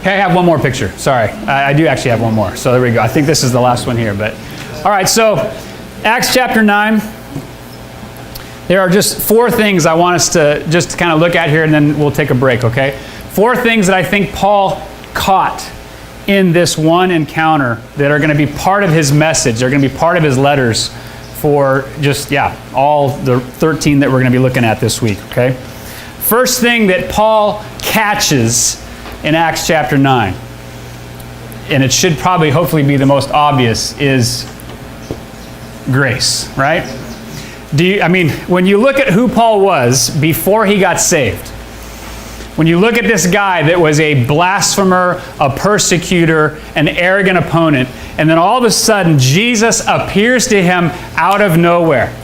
Okay, I have one more picture. Sorry. I do actually have one more. So there we go. I think this is the last one here. But all right, so Acts chapter 9. There are just 4 things I want us to just kind of look at here, and then we'll take a break, okay? 4 things that I think Paul caught in this one encounter that are going to be part of his message. They're going to be part of his letters for just, all the 13 that we're going to be looking at this week, okay? First thing that Paul catches in Acts chapter 9, and it should probably hopefully be the most obvious, is grace, right? When you look at who Paul was before he got saved, when you look at this guy that was a blasphemer, a persecutor, an arrogant opponent, and then all of a sudden Jesus appears to him out of nowhere,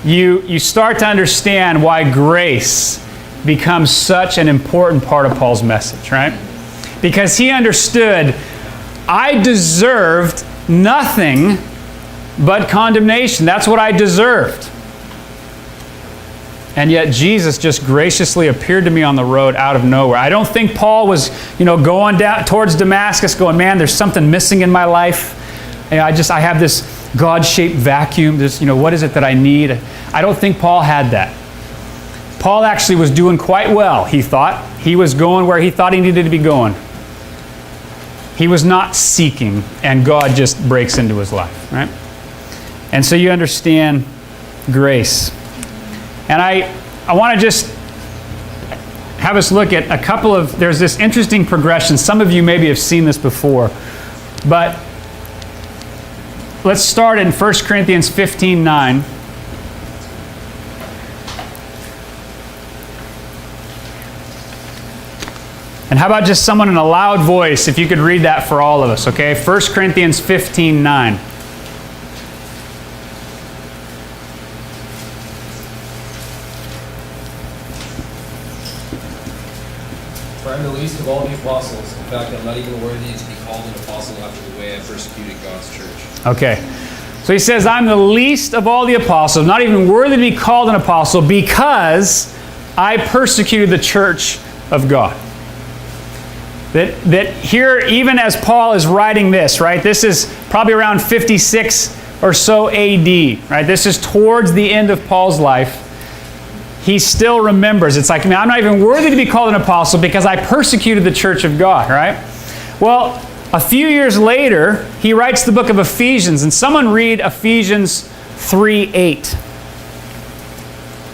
you start to understand why grace becomes such an important part of Paul's message, right? Because he understood, I deserved nothing but condemnation. That's what I deserved. And yet Jesus just graciously appeared to me on the road out of nowhere. I don't think Paul was, going down towards Damascus going, man, there's something missing in my life. I have this God-shaped vacuum. What is it that I need? I don't think Paul had that. Paul actually was doing quite well, he thought. He was going where he thought he needed to be going. He was not seeking, and God just breaks into his life, right? And so you understand grace. And I want to just have us look at a couple of, there's this interesting progression. Some of you maybe have seen this before, but let's start in 1 Corinthians 15:9. And how about just someone in a loud voice, if you could read that for all of us, okay? 1 Corinthians 15:9. For I am the least of all the apostles. In fact, I'm not even worthy to be called an apostle after the way I persecuted God's church. Okay. So he says, I'm the least of all the apostles, not even worthy to be called an apostle, because I persecuted the church of God. That here, even as Paul is writing this, right? This is probably around 56 or so AD, right? This is towards the end of Paul's life. He still remembers. It's like, man, I'm not even worthy to be called an apostle because I persecuted the church of God, right? Well, a few years later, he writes the book of Ephesians, and someone read Ephesians 3:8.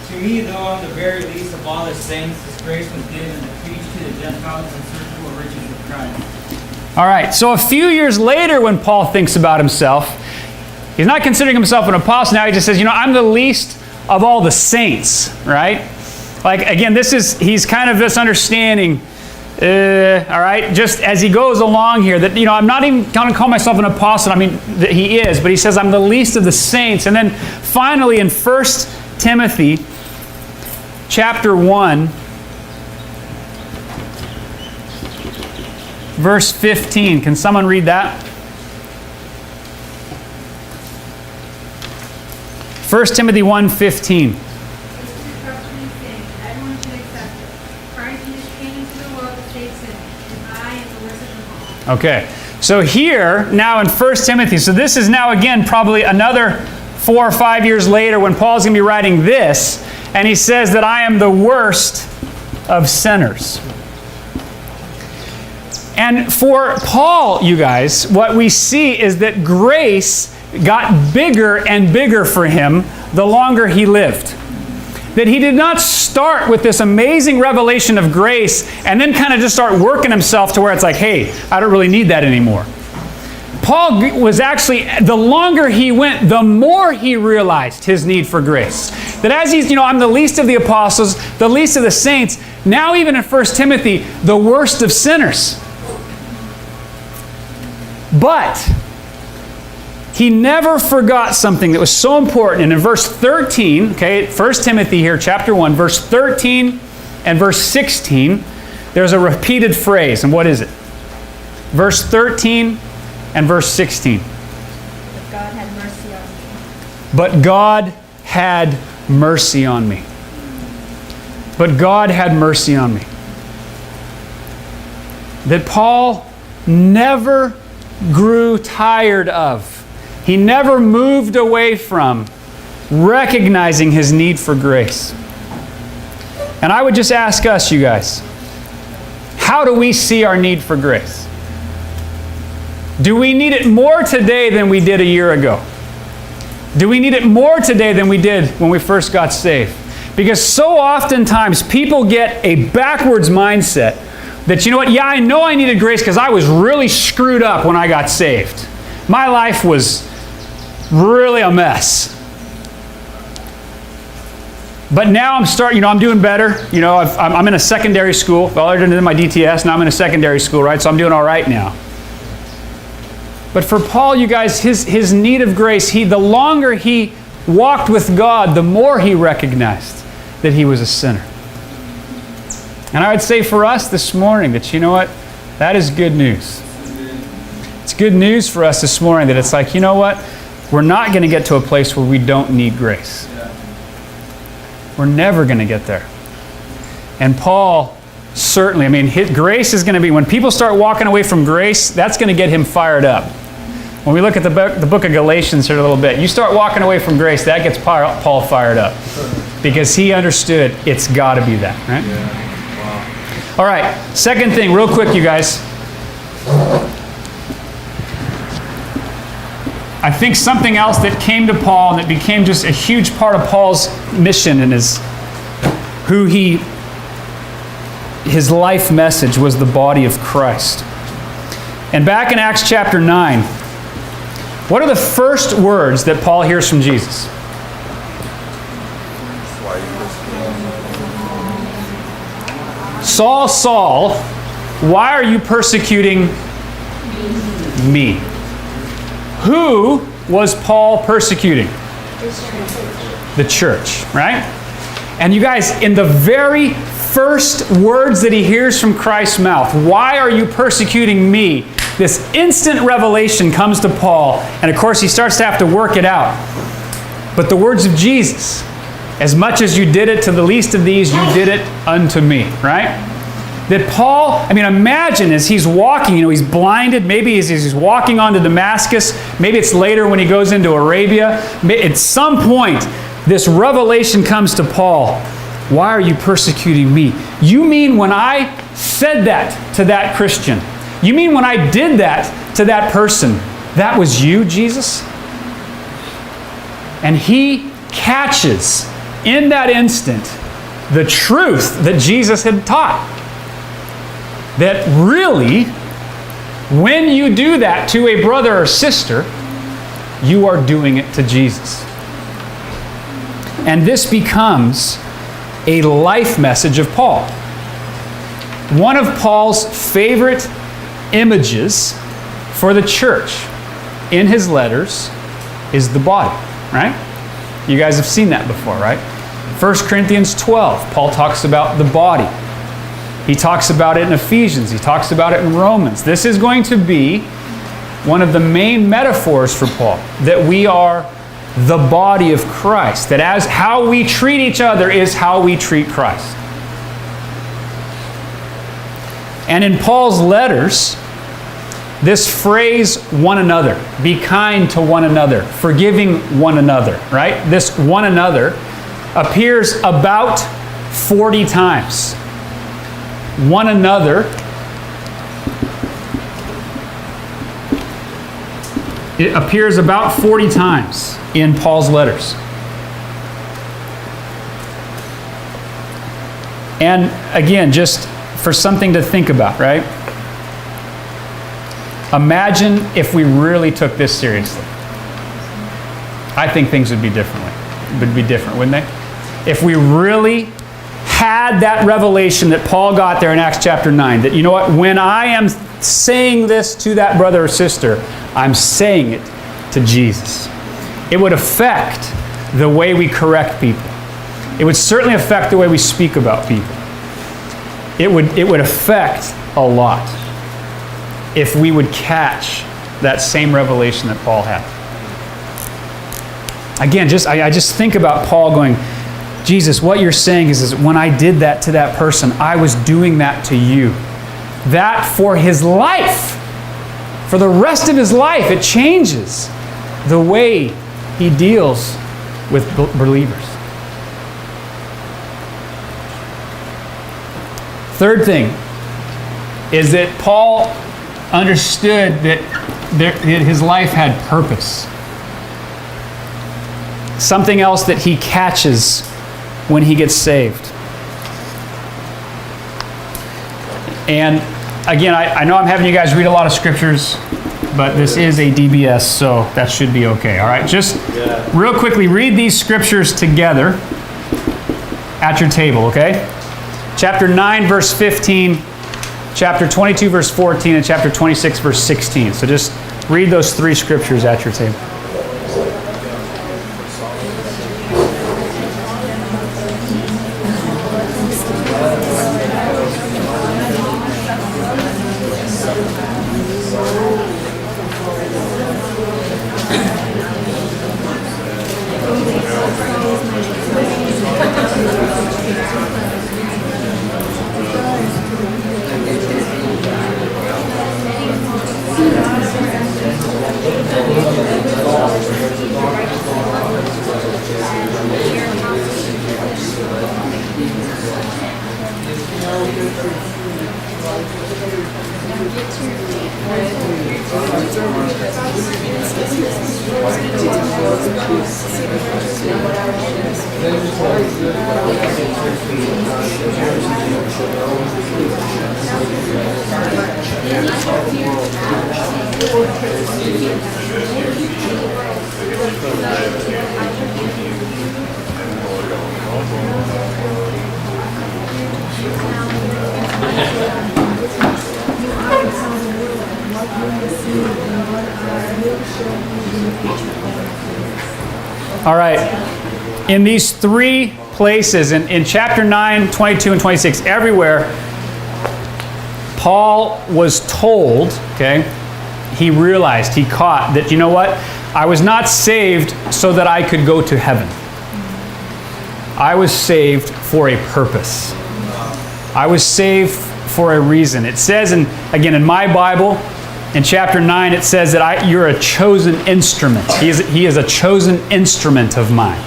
To me, though I'm the very least of all the saints, His grace was given to preach to the Gentiles unsearchable riches of Christ. All right, so a few years later when Paul thinks about himself, he's not considering himself an apostle now. He just says, I'm the least of all the saints, right? Like, again, he's kind of this understanding, all right, just as he goes along here, that, I'm not even going to call myself an apostle. I mean, he is, but he says, I'm the least of the saints. And then finally in 1 Timothy chapter 1, verse 15. Can someone read that? 1 Timothy 1:15. Okay, so here, now in 1 Timothy, so this is now again probably another 4 or 5 years later when Paul's going to be writing this, and he says that I am the worst of sinners. And for Paul, you guys, what we see is that grace got bigger and bigger for him the longer he lived. that he did not start with this amazing revelation of grace and then kind of just start working himself to where it's like, hey, I don't really need that anymore. Paul was actually, the longer he went, the more he realized his need for grace. That as he's, I'm the least of the apostles, the least of the saints, now even in 1 Timothy, the worst of sinners. But he never forgot something that was so important. And in verse 13, 1 Timothy here, chapter 1, verse 13 and verse 16, there's a repeated phrase. And what is it? Verse 13 and verse 16. But God had mercy on me. But God had mercy on me. But God had mercy on me. That Paul never grew tired of. He never moved away from recognizing his need for grace. And I would just ask us, you guys, how do we see our need for grace? Do we need it more today than we did a year ago? Do we need it more today than we did when we first got saved? Because so oftentimes people get a backwards mindset that, yeah, I know I needed grace because I was really screwed up when I got saved. My life was really a mess. But now I'm doing better. I'm in a secondary school. Well, I did my DTS, now I'm in a secondary school, right? So I'm doing all right now. But for Paul, you guys, his need of grace, the longer he walked with God, the more he recognized that he was a sinner. And I would say for us this morning that, that is good news. It's good news for us this morning that it's like, we're not going to get to a place where we don't need grace. We're never going to get there. And Paul certainly, grace is going to be, when people start walking away from grace, that's going to get him fired up. When we look at the book of Galatians here a little bit, you start walking away from grace, that gets Paul fired up. Because he understood it's got to be that, right? Yeah. Wow. All right, second thing, real quick, you guys. I think something else that came to Paul and that became just a huge part of Paul's mission and his life message was the body of Christ. And back in Acts chapter 9, what are the first words that Paul hears from Jesus? Saul, Saul, why are you persecuting me? Who was Paul persecuting? The church, right? And you guys, in the very first words that he hears from Christ's mouth, why are you persecuting me? This instant revelation comes to Paul, and of course he starts to have to work it out. But the words of Jesus, as much as you did it to the least of these, you did it unto me, right? That Paul, imagine as he's walking, he's blinded, maybe as he's walking on to Damascus, maybe it's later when he goes into Arabia, at some point, this revelation comes to Paul. Why are you persecuting me? You mean when I said that to that Christian? You mean when I did that to that person? That was you, Jesus? And he catches in that instant the truth that Jesus had taught. That really, when you do that to a brother or sister, you are doing it to Jesus. And this becomes a life message of Paul. One of Paul's favorite images for the church in his letters is the body, right? You guys have seen that before, right? 1 Corinthians 12, Paul talks about the body. He talks about it in Ephesians. He talks about it in Romans. This is going to be one of the main metaphors for Paul, that we are the body of Christ, that as how we treat each other is how we treat Christ. And in Paul's letters, this phrase, one another, be kind to one another, forgiving one another, right? This one another appears about 40 times. One another, it appears about 40 times in Paul's letters. And again, just for something to think about, right? Imagine if we really took this seriously. I think things would be different, wouldn't they? If we really had that revelation that Paul got there in Acts chapter 9, that, you know what, when I am saying this to that brother or sister, I'm saying it to Jesus. It would affect the way we correct people. It would certainly affect the way we speak about people. It would affect a lot if we would catch that same revelation that Paul had. Again, I just think about Paul going, Jesus, what you're saying is when I did that to that person, I was doing that to you. That for his life, for the rest of his life, it changes the way he deals with believers. Third thing is that Paul understood that his life had purpose. Something else that he catches when he gets saved. And again, I know I'm having you guys read a lot of scriptures, but this is a DBS, so that should be okay. All right, just real quickly read these scriptures together at your table, okay? Chapter 9, verse 15, chapter 22, verse 14, and chapter 26, verse 16. So just read those three scriptures at your table. All right. In these three places, in chapter 9, 22, and 26, everywhere, Paul was told, okay, he realized, he caught that, you know what? I was not saved so that I could go to heaven. I was saved for a purpose. I was saved for a reason. It says, again, in my Bible, in chapter 9, it says that you're a chosen instrument. He is a chosen instrument of mine.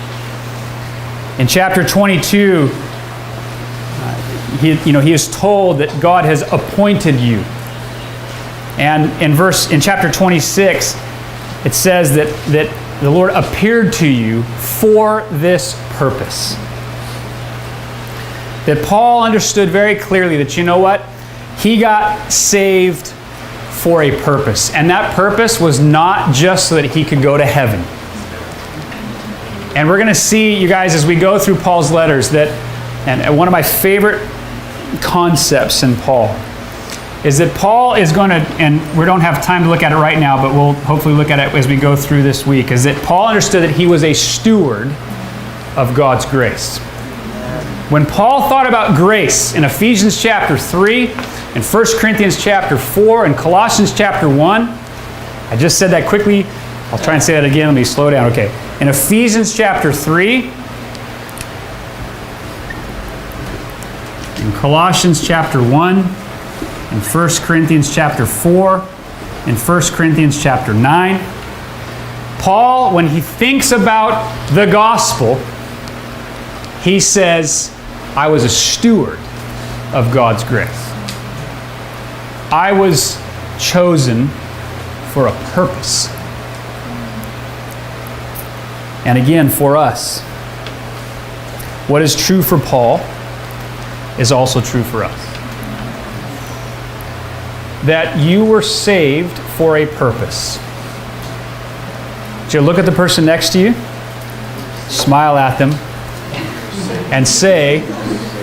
In chapter 22, he is told that God has appointed you. And in chapter 26, it says that the Lord appeared to you for this purpose. That Paul understood very clearly that, you know what? He got saved for a purpose. And that purpose was not just so that he could go to heaven. And we're going to see, you guys, as we go through Paul's letters, and one of my favorite concepts in Paul is that Paul is going to, and we don't have time to look at it right now, but we'll hopefully look at it as we go through this week, is that Paul understood that he was a steward of God's grace. When Paul thought about grace in Ephesians chapter 3, in 1 Corinthians chapter 4, and Colossians chapter 1, I just said that quickly. I'll try and say that again. Let me slow down. Okay. In Ephesians chapter 3, in Colossians chapter 1, in 1 Corinthians chapter 4, in 1 Corinthians chapter 9, Paul, when he thinks about the gospel, he says, I was a steward of God's grace. I was chosen for a purpose. And again, for us, what is true for Paul is also true for us. That you were saved for a purpose. So look at the person next to you, smile at them, and say,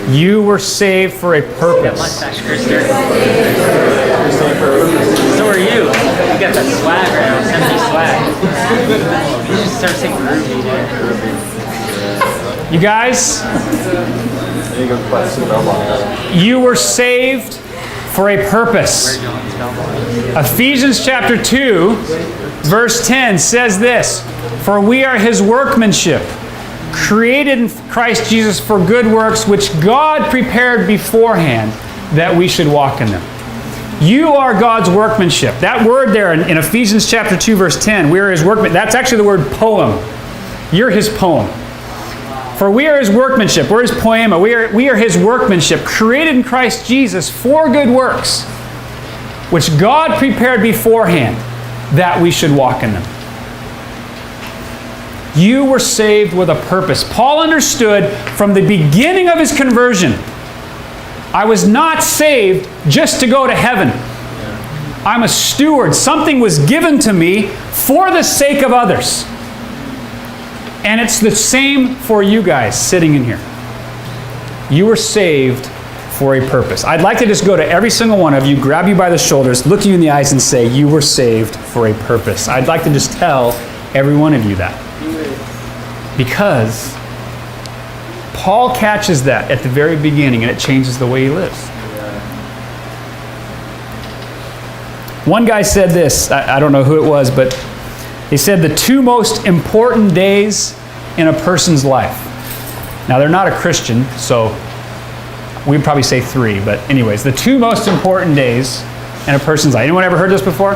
you were saved for a purpose. Mustache, Chris. So are you. You got that swag right now, empty swag. You should start saying groovy, dude. You guys, you were saved for a purpose. Ephesians chapter 2, verse 10 says this, for we are his workmanship, created in Christ Jesus for good works, which God prepared beforehand that we should walk in them. You are God's workmanship. That word there in Ephesians chapter 2, verse 10, we are his workmanship. That's actually the word poem. You're his poem. For we are his workmanship. We're his poema. We are his workmanship, created in Christ Jesus for good works, which God prepared beforehand that we should walk in them. You were saved with a purpose. Paul understood from the beginning of his conversion, I was not saved just to go to heaven. I'm a steward. Something was given to me for the sake of others. And it's the same for you guys sitting in here. You were saved for a purpose. I'd like to just go to every single one of you, grab you by the shoulders, look you in the eyes and say, you were saved for a purpose. I'd like to just tell every one of you that. Because Paul catches that at the very beginning and it changes the way he lives. One guy said this, I don't know who it was, but he said the two most important days in a person's life. Now they're not a Christian, so we'd probably say three, but anyways, the two most important days in a person's life. Anyone ever heard this before?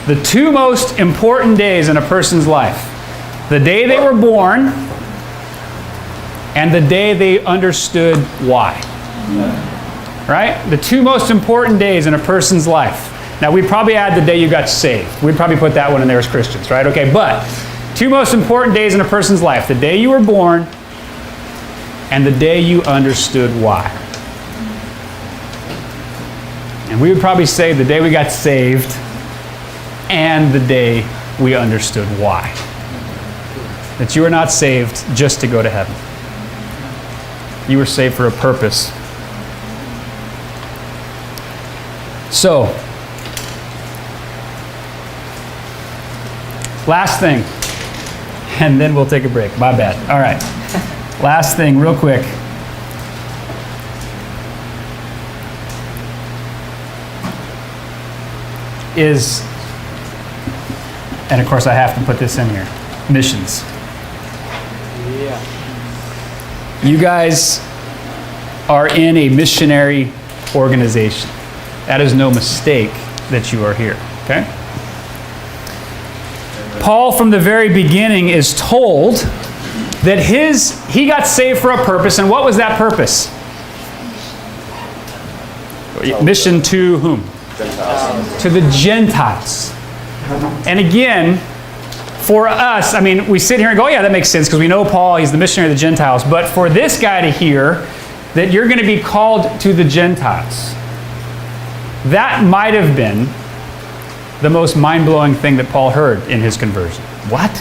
The two most important days in a person's life. The day they were born and the day they understood why. Right? The two most important days in a person's life. Now, we'd probably add the day you got saved. We'd probably put that one in there as Christians, right? Okay, but two most important days in a person's life. The day you were born and the day you understood why. And we would probably say the day we got saved and the day we understood why. That you were not saved just to go to heaven. You were saved for a purpose. So, last thing, and then we'll take a break. My bad. All right. Last thing, real quick. Is, and of course I have to put this in here, missions. Yeah. You guys are in a missionary organization. That is no mistake that you are here, okay? Paul, from the very beginning, is told that he got saved for a purpose, and what was that purpose? Mission to whom? Gentiles. To the Gentiles. And again, for us, I mean, we sit here and go, oh, yeah, that makes sense, because we know Paul, he's the missionary of the Gentiles. But for this guy to hear that you're going to be called to the Gentiles, that might have been the most mind-blowing thing that Paul heard in his conversion. What?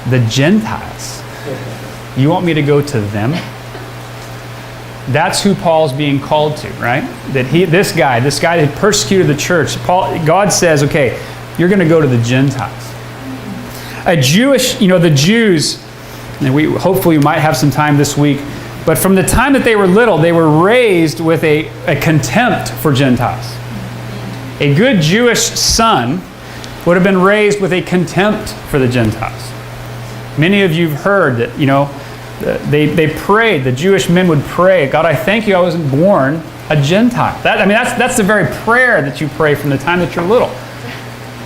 The Gentiles? You want me to go to them? That's who Paul's being called to, right? That this guy that persecuted the church, God says, okay, you're going to go to the Gentiles. The Jews, and hopefully we might have some time this week, but from the time that they were little, they were raised with a contempt for Gentiles. A good Jewish son would have been raised with a contempt for the Gentiles. Many of you have heard that, they prayed, the Jewish men would pray, God, I thank you I wasn't born a Gentile. That's the very prayer that you pray from the time that you're little.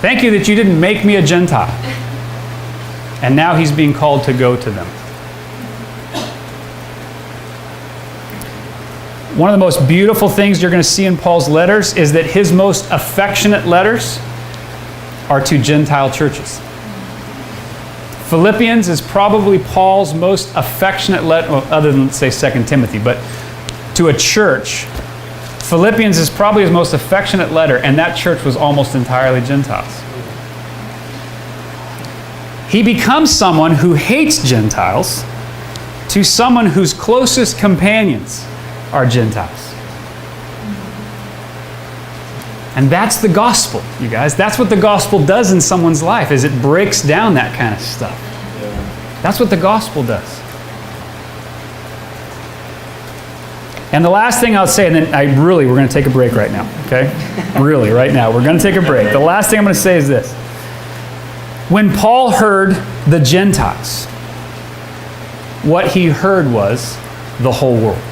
Thank you that you didn't make me a Gentile. And now he's being called to go to them. One of the most beautiful things you're going to see in Paul's letters is that his most affectionate letters are to Gentile churches. Philippians is probably Paul's most affectionate letter, well, other than, say, 2 Timothy, but to a church, Philippians is probably his most affectionate letter, and that church was almost entirely Gentiles. He becomes someone who hates Gentiles to someone whose closest companions are Gentiles. And that's the gospel, you guys. That's what the gospel does in someone's life, is it breaks down that kind of stuff. That's what the gospel does. And the last thing I'll say, and then we're going to take a break right now, okay? Really, right now. We're going to take a break. The last thing I'm going to say is this. When Paul heard the Gentiles, what he heard was the whole world.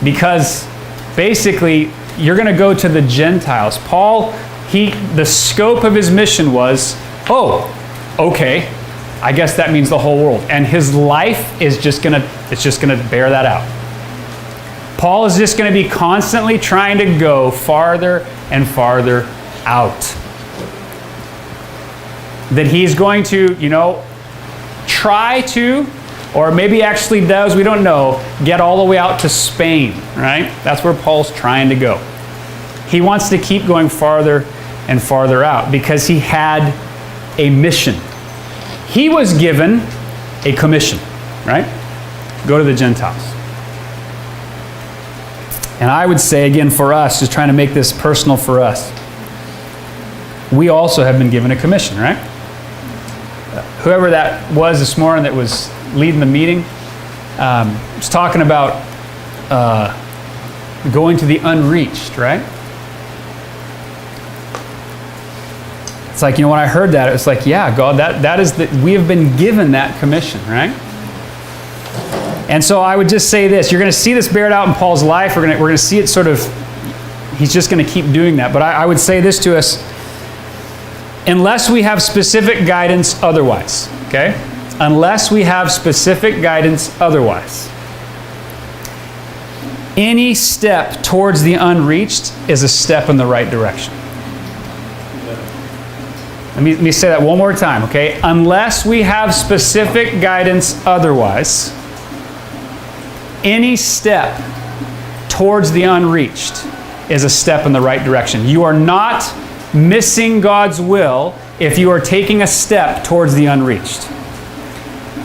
Because basically, you're going to go to the Gentiles. Paul, the scope of his mission was, okay, I guess that means the whole world. And his life is just going to bear that out. Paul is just going to be constantly trying to go farther and farther out. That he's going to, try to, or maybe actually does, we don't know, get all the way out to Spain, right? That's where Paul's trying to go. He wants to keep going farther and farther out because he had a mission. He was given a commission, right? Go to the Gentiles. And I would say, again, for us, just trying to make this personal for us, we also have been given a commission, right? Whoever that was this morning that was leading the meeting was talking about going to the unreached, right? It's like, when I heard that, it was like, yeah, God, that is we have been given that commission, right? And so I would just say this. You're going to see this bared out in Paul's life. We're going to see it sort of, he's just going to keep doing that. But I would say this to us, unless we have specific guidance otherwise, okay? Unless we have specific guidance otherwise, any step towards the unreached is a step in the right direction. Let me say that one more time, okay? Unless we have specific guidance otherwise, any step towards the unreached is a step in the right direction. You are not missing God's will if you are taking a step towards the unreached.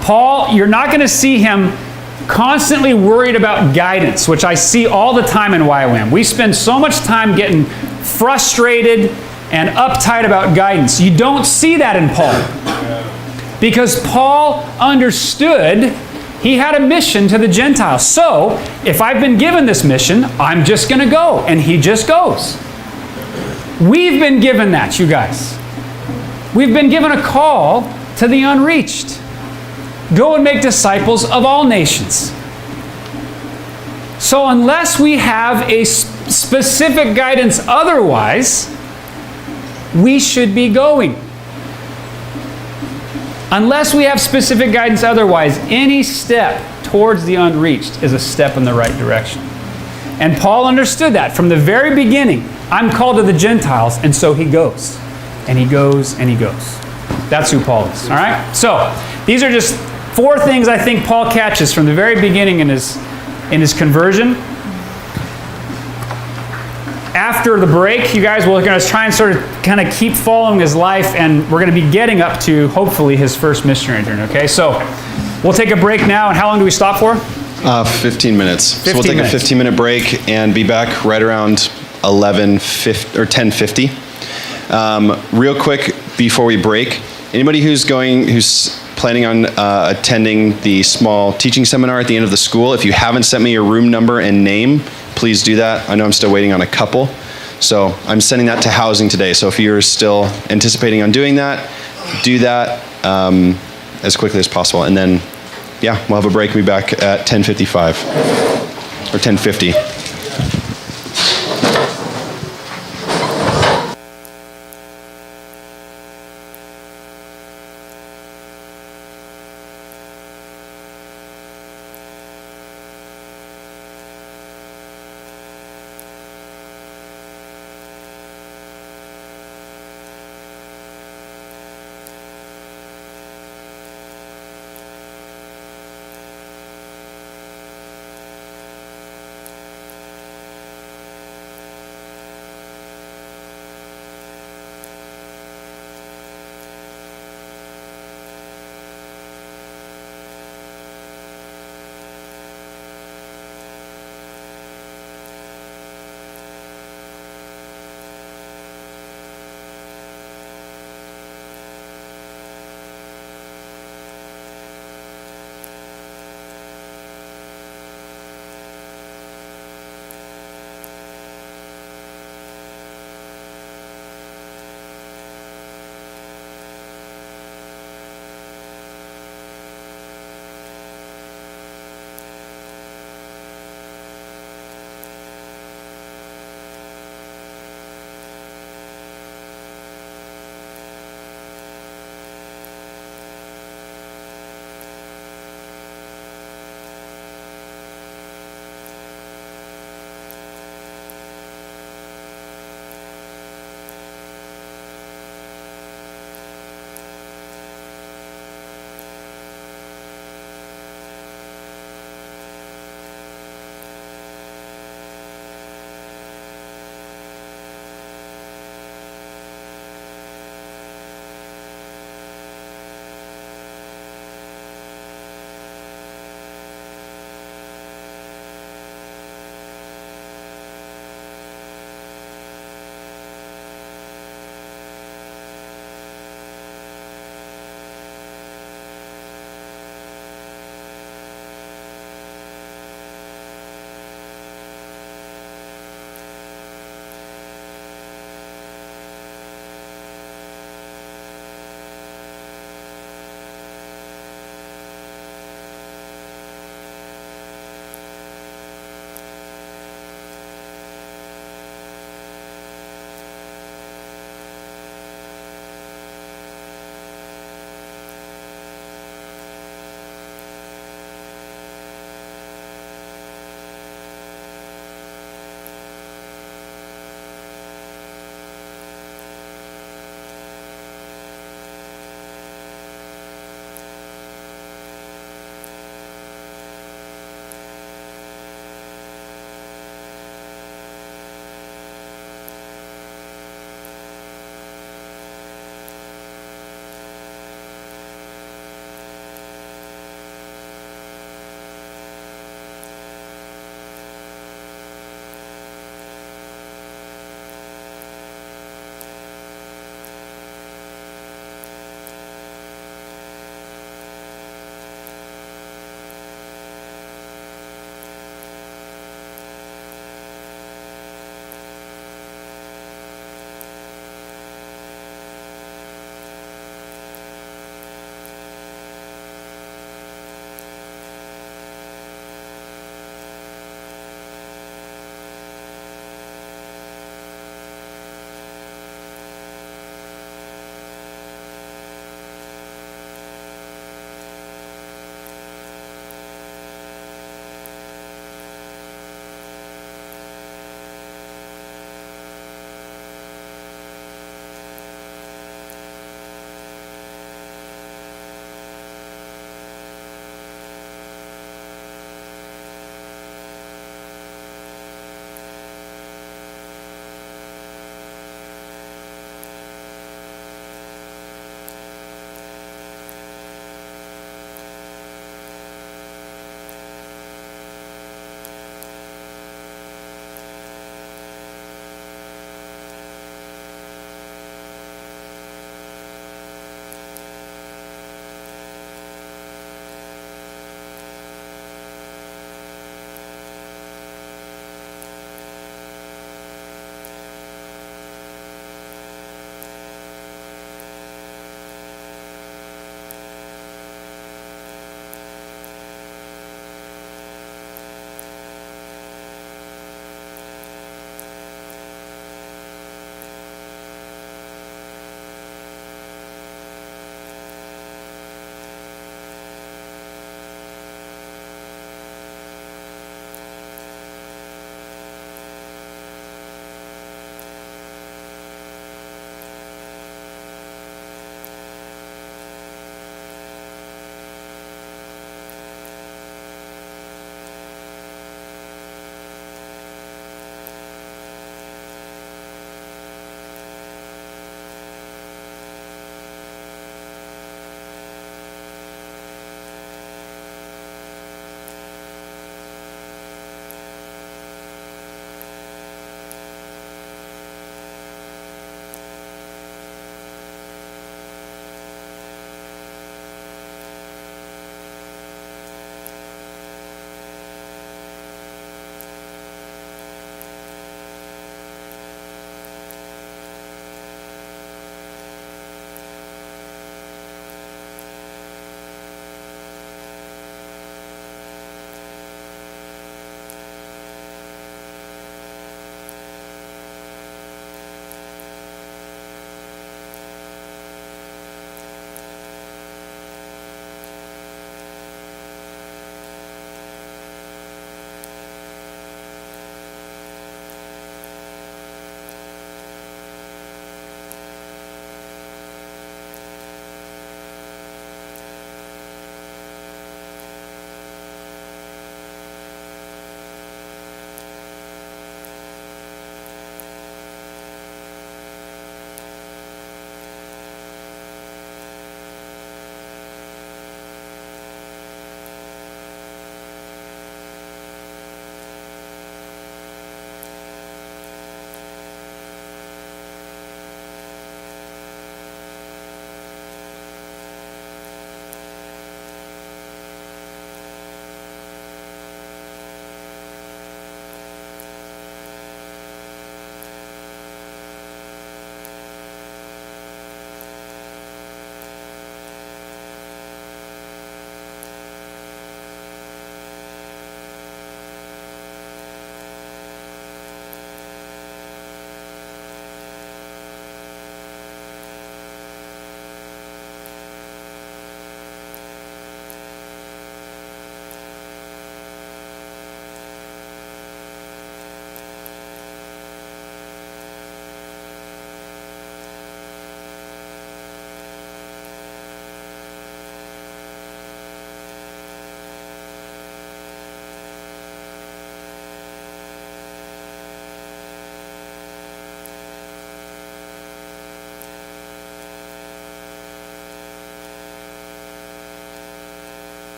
Paul, you're not going to see him constantly worried about guidance, which I see all the time in YWAM. We spend so much time getting frustrated and uptight about guidance. You don't see that in Paul. Because Paul understood he had a mission to the Gentiles. So, if I've been given this mission, I'm just going to go. And he just goes. We've been given that, you guys. We've been given a call to the unreached. Go and make disciples of all nations. So unless we have a specific guidance otherwise, we should be going. Unless we have specific guidance otherwise, any step towards the unreached is a step in the right direction. And Paul understood that from the very beginning. I'm called to the Gentiles, and so he goes. And he goes, and he goes. That's who Paul is. All right? So, these are just 4 things I think Paul catches from the very beginning in his conversion. After the break, you guys, we're going to try and sort of kind of keep following his life, and we're going to be getting up to, hopefully, his first missionary journey, okay? So, we'll take a break now, and how long do we stop for? 15 minutes. So we'll take a 15-minute break and be back right around 10:50. Real quick before we break, anybody who's planning on attending the small teaching seminar at the end of the school, if you haven't sent me your room number and name, please do that. I know I'm still waiting on a couple. So I'm sending that to housing today. So if you're still anticipating on doing that, do that as quickly as possible. And then, yeah, we'll have a break and be back at 10:55 or 10:50.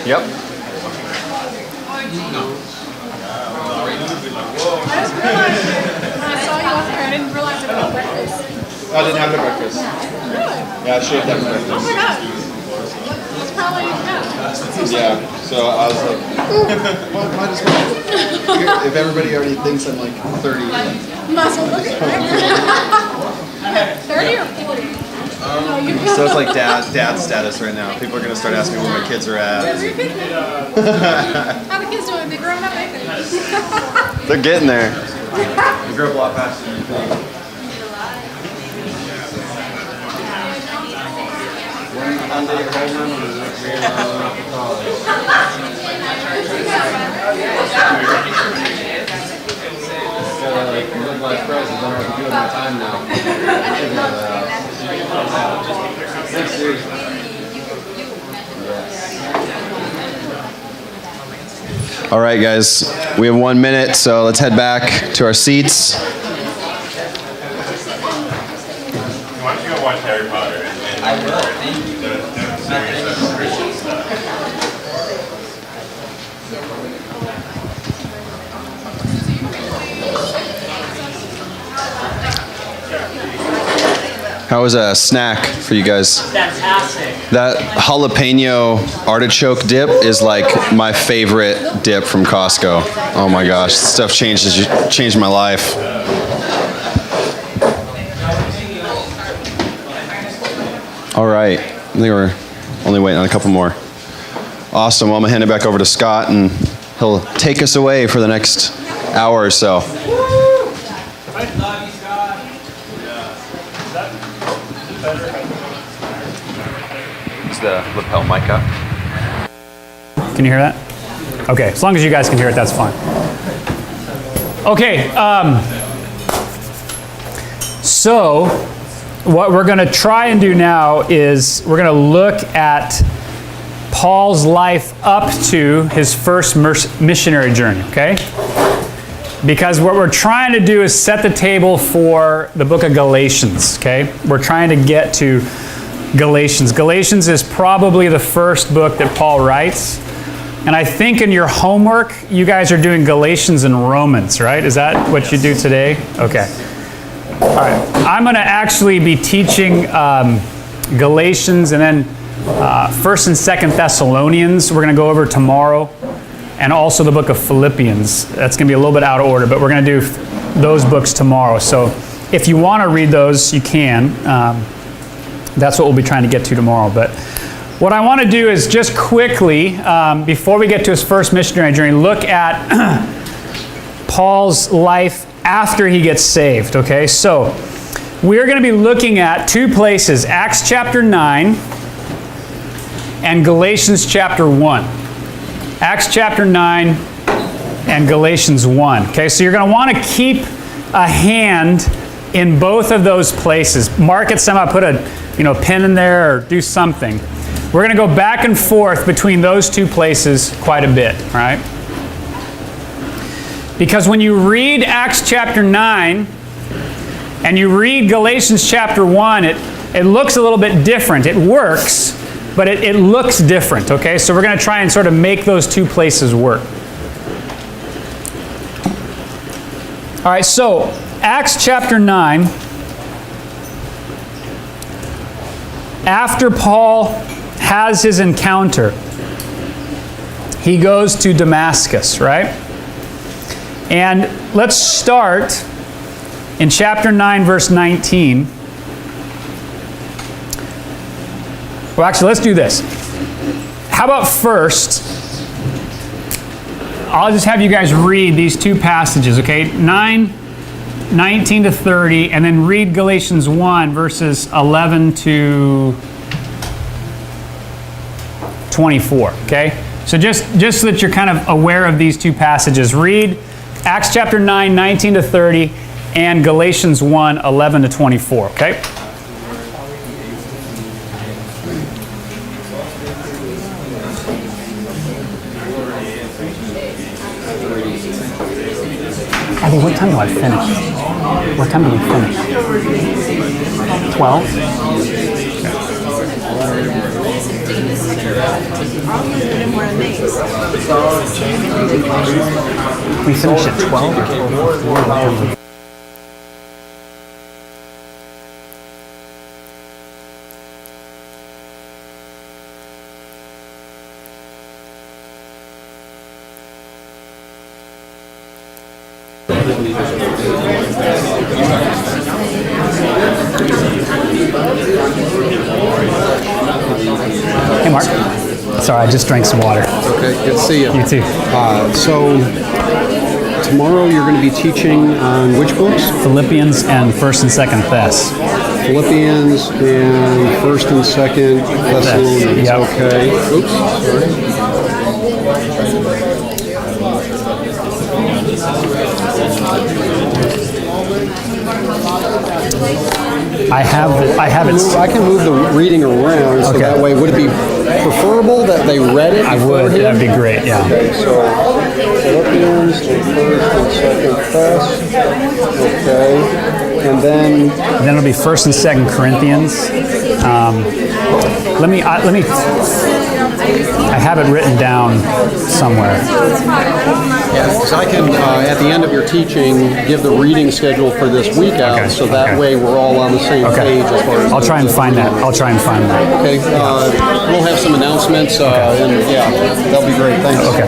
Yep. I just realized when I saw you out there, I didn't realize it was breakfast. I didn't have it at breakfast. Really? Yeah, I should have had breakfast. Oh my god. That's probably Yeah, so I was like, well, might as well. If everybody already thinks I'm like 30. muscle. Look at 30 or 40? No, you So it's like dad status right now. People are going to start asking me where my kids are at. How the kids doing? They growing up, ain't they? They're getting there. They grow up a lot faster than you think. All right, guys, we have 1 minute, so let's head back to our seats. Why don't you go watch Harry Potter and I will. The Christian stuff. How was a snack for you guys? Fantastic. That jalapeno artichoke dip is like my favorite dip from Costco. Oh my gosh, this stuff changed my life. All right, I think we're only waiting on a couple more. Awesome, well, I'm gonna hand it back over to Scott and he'll take us away for the next hour or so. Is the lapel mic up? Can you hear that? Okay, as long as you guys can hear it, that's fine. Okay, so what we're going to try and do now is we're going to look at Paul's life up to his first missionary journey, okay? Because what we're trying to do is set the table for the book of Galatians, okay? We're trying to get to Galatians. Galatians is probably the first book that Paul writes. And I think in your homework, you guys are doing Galatians and Romans, right? Is that what you do today? Okay. All right. I'm going to actually be teaching Galatians and then 1st and 2nd Thessalonians. We're going to go over tomorrow. And also the book of Philippians. That's going to be a little bit out of order, but we're going to do those books tomorrow. So if you want to read those, you can. That's what we'll be trying to get to tomorrow. But what I want to do is just quickly, before we get to his first missionary journey, look at Paul's life after he gets saved, okay? So we're going to be looking at two places, Acts chapter 9 and Galatians chapter 1. Acts chapter 9 and Galatians 1. Okay, so you're going to want to keep a hand in both of those places. Mark it somehow, put a pin in there or do something. We're going to go back and forth between those two places quite a bit, right? Because when you read Acts chapter 9 and you read Galatians chapter 1, it looks a little bit different. It works, but it looks different, okay? So we're going to try and sort of make those two places work. All right, so Acts chapter 9, after Paul has his encounter, he goes to Damascus, right? And let's start in chapter 9, verse 19. Well, actually, let's do this. How about first, I'll just have you guys read these two passages, okay? 9:19 to 30, and then read Galatians 1, verses 11 to 24, okay? So just so that you're kind of aware of these two passages, read Acts chapter 9, 19 to 30, and Galatians 1, 11 to 24, okay? Abby, what time do I finish? What time do we finish? 12? We finish at 12 or 12? Hey, Mark. Sorry, I just drank some water. Okay, good to see you. You too. So tomorrow you're going to be teaching on which books? Philippians and 1st and 2nd Thess. Philippians and 1st and 2nd Thessalonians. Yep. Okay. Oops, I have it. I can move the reading around, so Okay. that way, would it be preferable that they read it? I would. beforehand? That'd be great. Yeah. Okay, so Philippians and 1st and 2nd Thess. Okay, and then Then it'll be 1st and 2nd Corinthians. Let me. I have it written down somewhere. because I can, at the end of your teaching, give the reading schedule for this week out, Okay, so that okay. way we're all on the same page as far as. I'll try and find that. Okay, we'll have some announcements, and yeah, that'll be great. Thanks. Okay.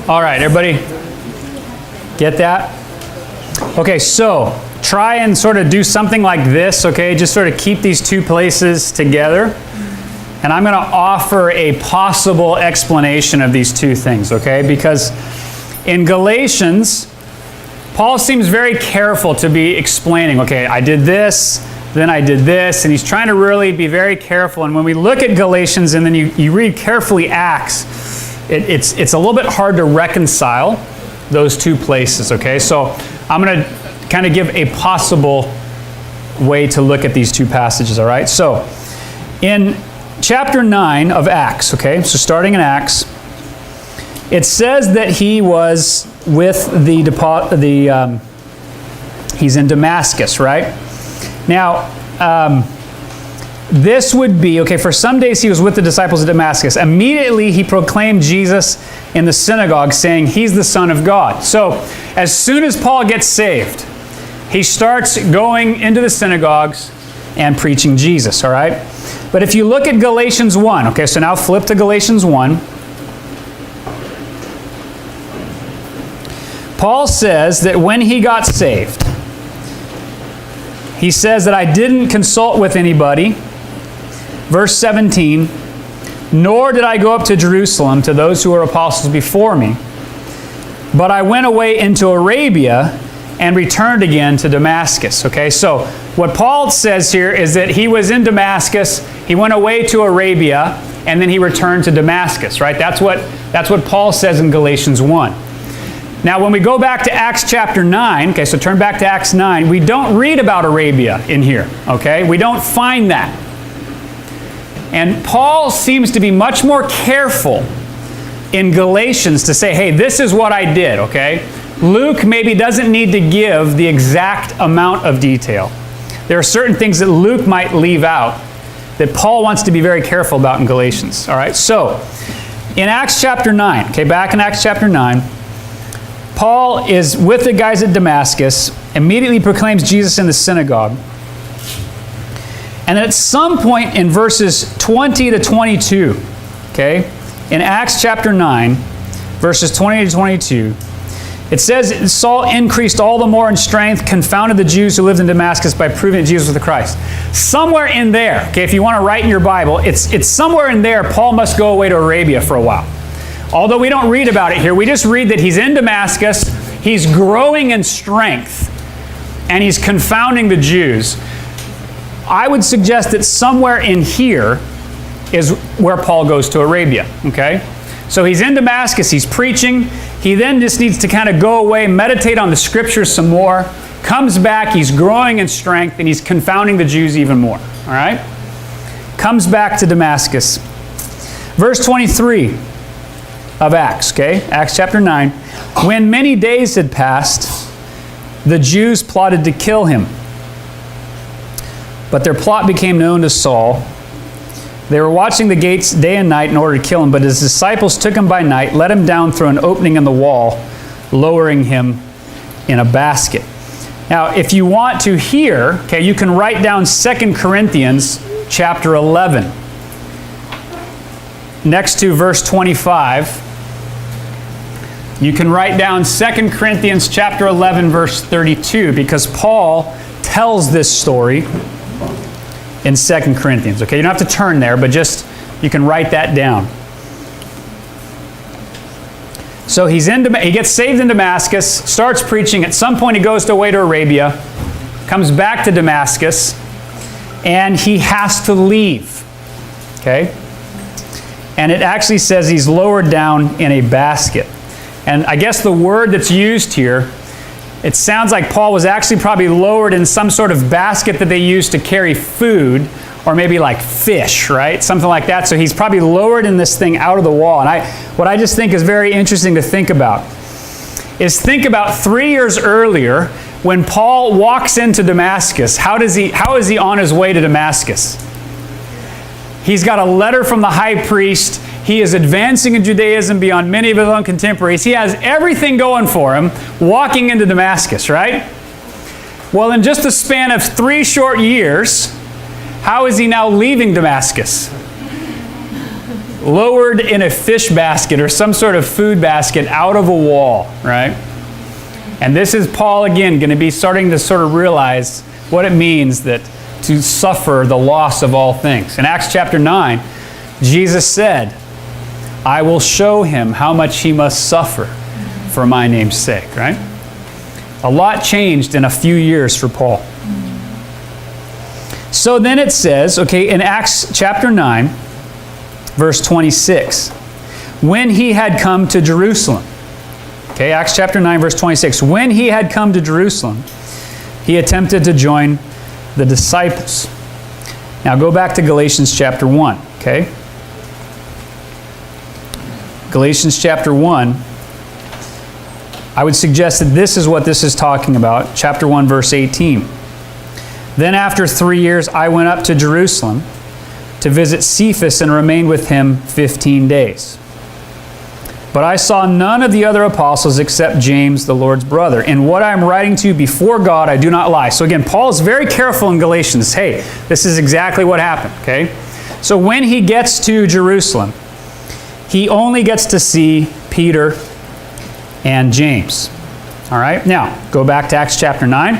All right, everybody, get that? Okay, so try and sort of do something like this, okay? Just sort of keep these two places together. And I'm going to offer a possible explanation of these two things, okay? Because in Galatians, Paul seems very careful to be explaining, okay, I did this, then I did this, and he's trying to really be very careful. And when we look at Galatians and then you read carefully Acts, it's a little bit hard to reconcile those two places, okay? So I'm going to kind of give a possible way to look at these two passages, all right? So in chapter 9 of Acts, okay, so starting in Acts, it says that he was with he's in Damascus, right? Now, this would be, okay, for some days he was with the disciples at Damascus. Immediately he proclaimed Jesus in the synagogue, saying, he's the Son of God. So, as soon as Paul gets saved, he starts going into the synagogues and preaching Jesus, all right? But if you look at Galatians 1, okay, so now flip to Galatians 1. Paul says that when he got saved, he says that I didn't consult with anybody. Verse 17, nor did I go up to Jerusalem to those who were apostles before me, but I went away into Arabia and returned again to Damascus. Okay, so what Paul says here is that he was in Damascus, he went away to Arabia, and then he returned to Damascus, right? That's what Paul says in Galatians 1. Now, when we go back to Acts chapter 9, okay, so turn back to Acts 9, we don't read about Arabia in here, okay? We don't find that. And Paul seems to be much more careful in Galatians to say, hey, this is what I did, okay? Luke maybe doesn't need to give the exact amount of detail. There are certain things that Luke might leave out that Paul wants to be very careful about in Galatians, all right? So, in Acts chapter 9, okay, back in Acts chapter 9, Paul is with the guys at Damascus, immediately proclaims Jesus in the synagogue. And then at some point in verses 20 to 22, okay, in Acts chapter 9, verses 20 to 22, it says, Saul increased all the more in strength, confounded the Jews who lived in Damascus by proving that Jesus was the Christ. Somewhere in there, okay, if you want to write in your Bible, it's somewhere in there, Paul must go away to Arabia for a while. Although we don't read about it here, we just read that he's in Damascus, he's growing in strength, and he's confounding the Jews. I would suggest that somewhere in here is where Paul goes to Arabia, okay? So he's in Damascus, he's preaching. He then just needs to kind of go away, meditate on the scriptures some more, comes back, he's growing in strength, and he's confounding the Jews even more, all right? Comes back to Damascus. Verse 23 of Acts, okay? Acts chapter 9. When many days had passed, the Jews plotted to kill him. But their plot became known to Saul. They were watching the gates day and night in order to kill him, but his disciples took him by night, let him down through an opening in the wall, lowering him in a basket. Now, if you want to hear, okay, you can write down 2 Corinthians chapter 11. Next to verse 25, you can write down 2 Corinthians chapter 11, verse 32, because Paul tells this story in 2 Corinthians. Okay, you don't have to turn there, but just, you can write that down. So he gets saved in Damascus, starts preaching. At some point he goes away to Arabia, comes back to Damascus, and he has to leave. Okay? And it actually says he's lowered down in a basket. And I guess the word that's used here, it sounds like Paul was actually probably lowered in some sort of basket that they used to carry food, or maybe like fish, right? Something like that. So he's probably lowered in this thing out of the wall. And what I just think is very interesting to think about is think about 3 years earlier when Paul walks into Damascus. How is he on his way to Damascus? He's got a letter from the high priest. He is advancing in Judaism beyond many of his own contemporaries. He has everything going for him walking into Damascus, right? Well, in just a span of 3 short years, how is he now leaving Damascus? Lowered in a fish basket or some sort of food basket out of a wall, right? And this is Paul again going to be starting to sort of realize what it means that to suffer the loss of all things. In Acts chapter 9, Jesus said, I will show him how much he must suffer for my name's sake, right? A lot changed in a few years for Paul. So then it says, okay, in Acts chapter 9, verse 26, when he had come to Jerusalem. Okay, Acts chapter 9, verse 26. When he had come to Jerusalem, he attempted to join the disciples. Now go back to Galatians chapter 1, okay? Galatians chapter 1, I would suggest that this is what this is talking about. Chapter 1, verse 18. Then after 3 years, I went up to Jerusalem to visit Cephas and remained with him 15 days. But I saw none of the other apostles except James, the Lord's brother. In what I am writing to you before God, I do not lie. So again, Paul is very careful in Galatians. Hey, this is exactly what happened, okay? So when he gets to Jerusalem, he only gets to see Peter and James. All right, now go back to Acts chapter 9.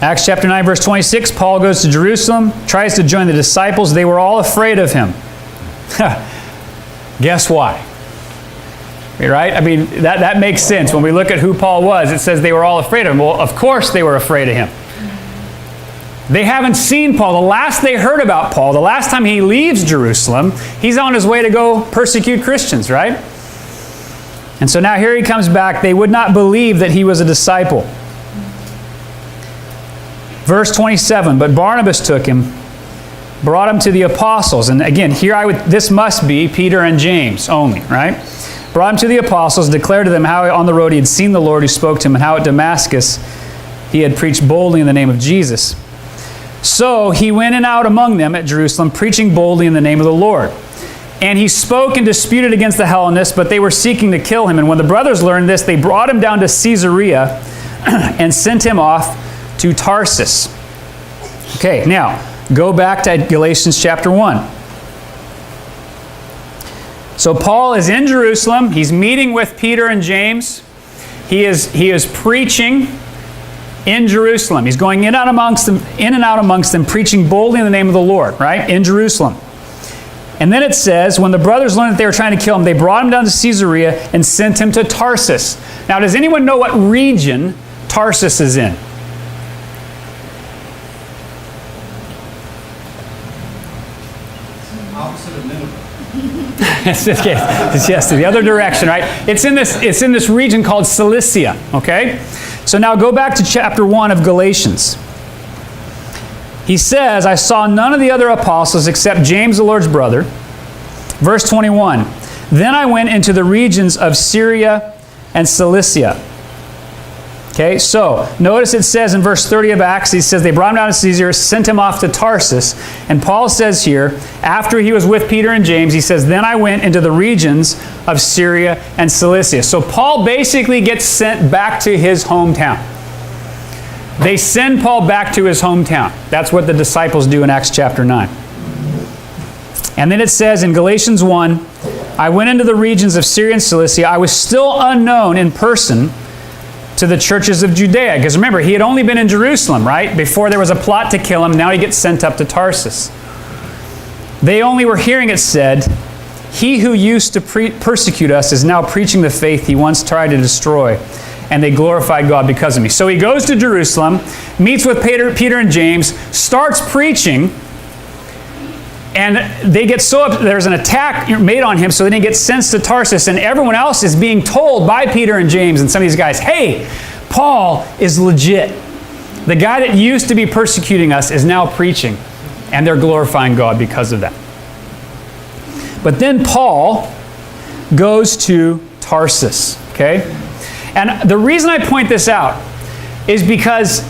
Acts chapter 9, verse 26, Paul goes to Jerusalem, tries to join the disciples. They were all afraid of him. Guess why? Right? I mean, that makes sense. When we look at who Paul was, it says they were all afraid of him. Well, of course they were afraid of him. They haven't seen Paul. The last they heard about Paul, the last time he leaves Jerusalem, he's on his way to go persecute Christians, right? And so now here he comes back. They would not believe that he was a disciple. Verse 27, but Barnabas took him, brought him to the apostles. And again, this must be Peter and James only, right? Brought him to the apostles, declared to them how on the road he had seen the Lord who spoke to him, and how at Damascus he had preached boldly in the name of Jesus. So he went in and out among them at Jerusalem, preaching boldly in the name of the Lord. And he spoke and disputed against the Hellenists, but they were seeking to kill him. And when the brothers learned this, they brought him down to Caesarea and sent him off to Tarsus. Okay, now, go back to Galatians chapter 1. So Paul is in Jerusalem. He's meeting with Peter and James. He is preaching in Jerusalem. He's going in and out amongst them, preaching boldly in the name of the Lord, right? In Jerusalem. And then it says, when the brothers learned that they were trying to kill him, they brought him down to Caesarea and sent him to Tarsus. Now, does anyone know what region Tarsus is in? Opposite of Nineveh. Yes, the other direction, right? It's in this region called Cilicia, okay? So now go back to chapter 1 of Galatians. He says, I saw none of the other apostles except James, the Lord's brother. Verse 21, then I went into the regions of Syria and Cilicia. Okay, so notice it says in verse 30 of Acts, he says they brought him down to Caesarea, sent him off to Tarsus. And Paul says here, after he was with Peter and James, he says, then I went into the regions of Syria and Cilicia. So Paul basically gets sent back to his hometown. They send Paul back to his hometown. That's what the disciples do in Acts chapter 9. And then it says in Galatians 1, I went into the regions of Syria and Cilicia. I was still unknown in person to the churches of Judea. Because remember, he had only been in Jerusalem, right? Before there was a plot to kill him. Now he gets sent up to Tarsus. They only were hearing it said, he who used to persecute us is now preaching the faith he once tried to destroy. And they glorified God because of me. So he goes to Jerusalem, meets with Peter and James, starts preaching, and they get there's an attack made on him, so then he gets sent to Tarsus, and everyone else is being told by Peter and James and some of these guys, hey, Paul is legit. The guy that used to be persecuting us is now preaching, and they're glorifying God because of that. But then Paul goes to Tarsus, okay? And the reason I point this out is because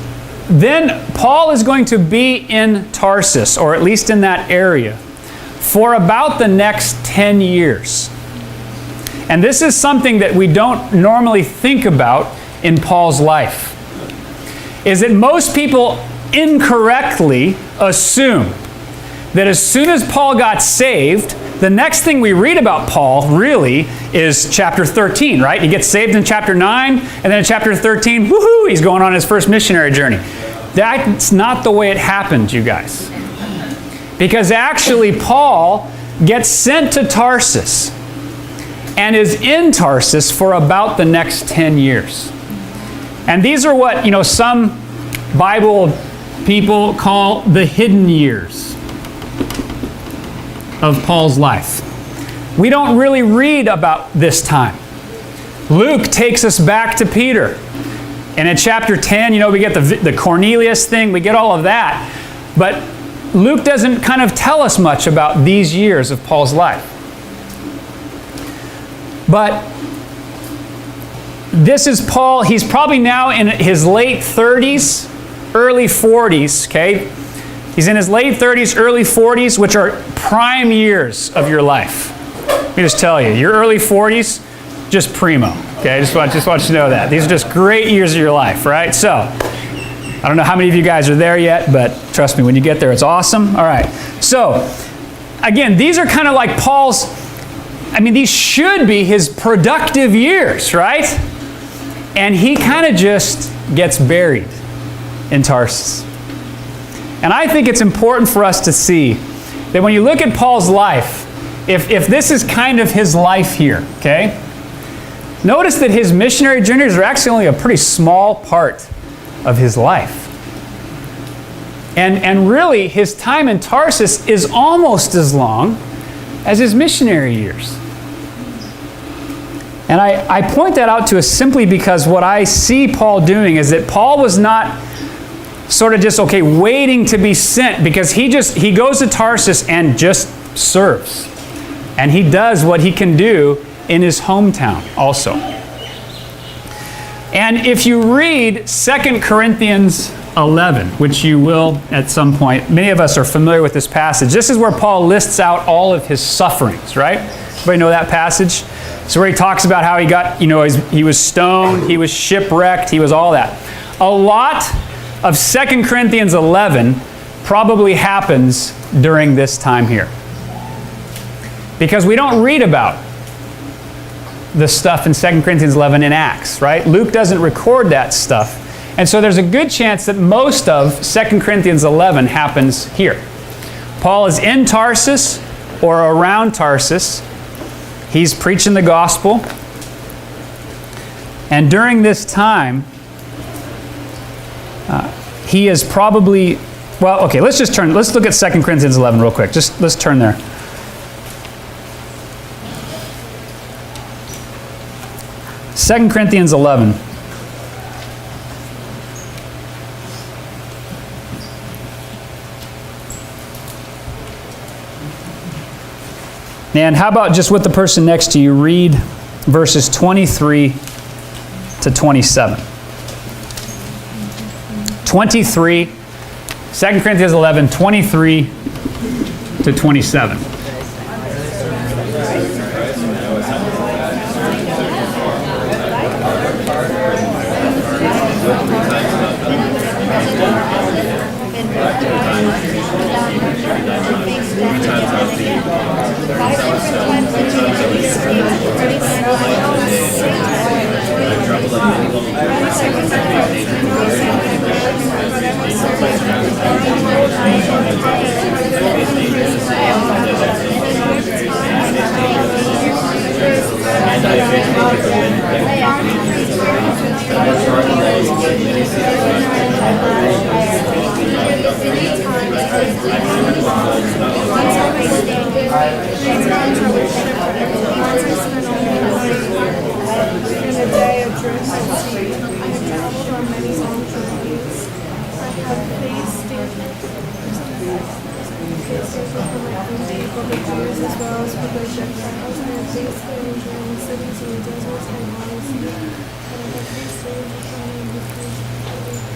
then Paul is going to be in Tarsus, or at least in that area, for about the next 10 years. And this is something that we don't normally think about in Paul's life, is that most people incorrectly assume that as soon as Paul got saved, the next thing we read about Paul, really, is chapter 13, right? He gets saved in chapter 9, and then in chapter 13, woohoo, he's going on his first missionary journey. That's not the way it happened, you guys. Because actually, Paul gets sent to Tarsus and is in Tarsus for about the next 10 years. And these are what, some Bible people call the hidden years of Paul's life. We don't really read about this time. Luke takes us back to Peter. And in chapter 10, we get the Cornelius thing, we get all of that. But Luke doesn't kind of tell us much about these years of Paul's life. But this is Paul. He's probably now in his late 30s, early 40s, okay? He's in his late 30s, early 40s, which are prime years of your life. Let me just tell you, your early 40s, just primo. Okay, I just want you to know that. These are just great years of your life, right? So, I don't know how many of you guys are there yet, but trust me, when you get there, it's awesome. All right. So, again, these are kind of like Paul's, these should be his productive years, right? And he kind of just gets buried in Tarsus. And I think it's important for us to see that when you look at Paul's life, if this is kind of his life here, okay? Notice that his missionary journeys are actually only a pretty small part of his life. And really, his time in Tarsus is almost as long as his missionary years. And I point that out to us simply because what I see Paul doing is that Paul was not sort of just, waiting to be sent, because he goes to Tarsus and just serves. And he does what he can do in his hometown also. And if you read 2 Corinthians 11, which you will at some point, many of us are familiar with this passage. This is where Paul lists out all of his sufferings, right? Everybody know that passage? So where he talks about how he got, he was stoned, he was shipwrecked, he was all that. A lot of 2 Corinthians 11 probably happens during this time here. Because we don't read about the stuff in 2 Corinthians 11 in Acts, right? Luke doesn't record that stuff. And so there's a good chance that most of 2 Corinthians 11 happens here. Paul is in Tarsus or around Tarsus. He's preaching the gospel. And during this time, he is probably, let's look at 2 Corinthians 11 real quick. Let's turn there. Second Corinthians 11. And how about just with the person next to you, read verses 23 to 27. 23, 2 Corinthians 11, 23 to 27.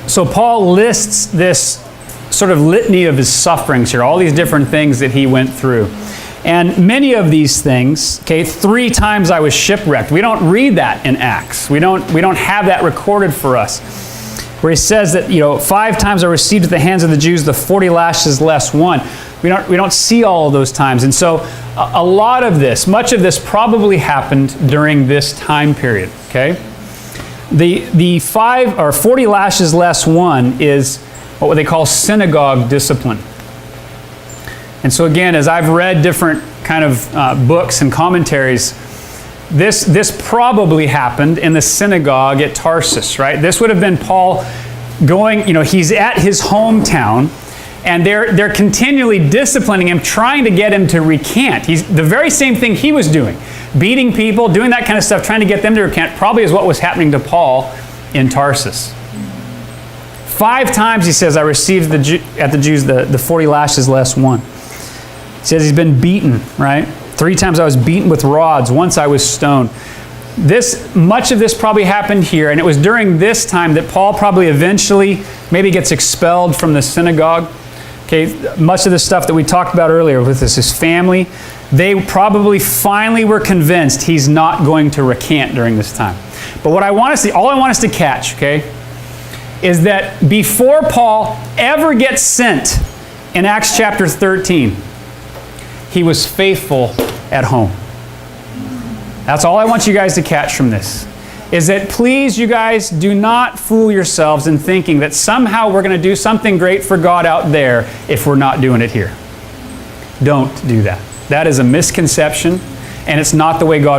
So Paul lists this sort of litany of his sufferings here, all these different things that he went through. And many of these things, 3 times I was shipwrecked. We don't read that in Acts. We don't have that recorded for us. Where he says that, 5 times I received at the hands of the Jews the 40 lashes less 1. We don't see all of those times. And so a lot of this, much of this probably happened during this time period, okay? The 5 or 40 lashes less 1 is what they call synagogue discipline. And so again, as I've read different kind of books and commentaries, this probably happened in the synagogue at Tarsus, right? This would have been Paul going, he's at his hometown, and they're continually disciplining him, trying to get him to recant. He's the very same thing he was doing. Beating people, doing that kind of stuff, trying to get them to recant, probably is what was happening to Paul in Tarsus. 5 times he says, I received at the Jews the 40 lashes less 1. He says he's been beaten, right? 3 times I was beaten with rods. Once I was stoned. Much of this probably happened here, and it was during this time that Paul probably eventually maybe gets expelled from the synagogue. Much of the stuff that we talked about earlier with his family, they probably finally were convinced he's not going to recant during this time. But what I want to see, all I want us to catch, is that before Paul ever gets sent in Acts chapter 13, he was faithful at home. That's all I want you guys to catch from this. Is that please, you guys, do not fool yourselves in thinking that somehow we're going to do something great for God out there if we're not doing it here. Don't do that. That is a misconception, and it's not the way God